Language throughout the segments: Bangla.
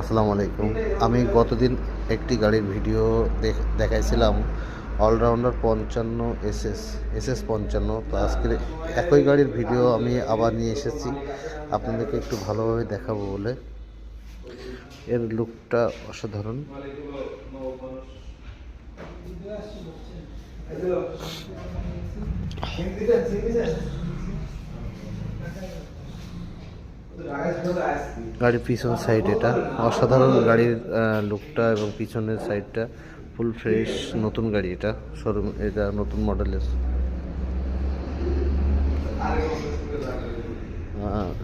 আসসালামু আলাইকুম। আমি গতদিন একটি গাড়ির ভিডিও দেখাইছিলাম, অলরাউন্ডার 55 এসএস 55। তো আজকের একই গাড়ির ভিডিও আমি আবার নিয়ে এসেছি আপনাদেরকে একটু ভালোভাবে দেখাবো বলে। এর লুকটা অসাধারণ। গাড়ির পিছন সাইড এটা অসাধারণ। গাড়ির লুকটা এবং পিছনের সাইডটা ফুল ফ্রেশ, নতুন গাড়ি। এটা শোরুম, এটা নতুন মডেলের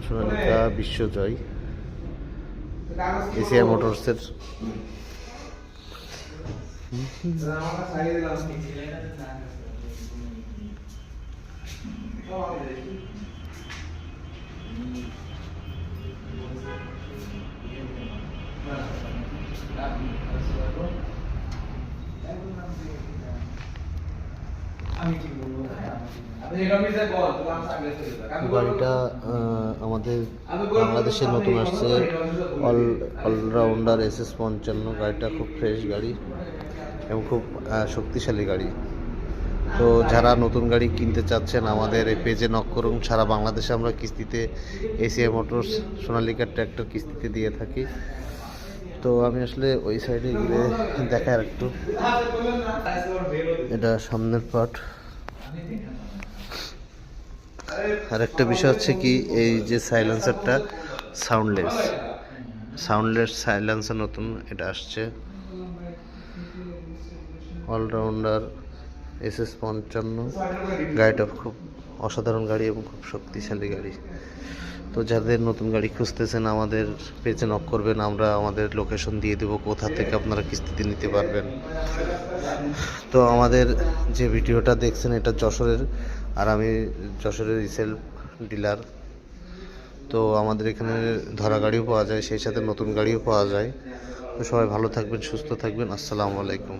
সোনালিকা বিশ্বজয় এসিআই মোটরসের। গাড়িটা আমাদের বাংলাদেশে নতুন আসছে, অলরাউন্ডার এসএস 55। গাড়িটা খুব ফ্রেশ গাড়ি এবং খুব শক্তিশালী গাড়ি। তো যারা নতুন গাড়ি কিনতে চাচ্ছেন আমাদের এই পেজে নক করুন। সারা বাংলাদেশে আমরা কিস্তিতে এসিআই মোটরস সোনালিকা ট্র্যাক্টর কিস্তিতে দিয়ে থাকি। তো আমি আসলে ওই সাইডে গিয়ে দেখার একটু, এটা সামনের পার্ট। আর একটা বিষয় হচ্ছে কি, এই যে সাইলেন্সারটা সাউন্ডলেস সাইলেন্সার নতুন এটা আসছে। All rounder SS 55। গাড়িটা খুব অসাধারণ গাড়ি এবং খুব শক্তিশালী গাড়ি। তো যাদের নতুন গাড়ি খুঁজতেছেন আমাদের পেজে নক করবেন, আমরা আমাদের লোকেশন দিয়ে দেবো কোথা থেকে আপনারা কিস্তিতে নিতে পারবেন। তো আমাদের যে ভিডিওটা দেখছেন এটা যশোরের, আর আমি যশোরের রিসেল ডিলার। তো আমাদের এখানে ধরা গাড়িও পাওয়া যায়, সেই সাথে নতুন গাড়িও পাওয়া যায়। তো সবাই ভালো থাকবেন, সুস্থ থাকবেন। আসসালামু আলাইকুম।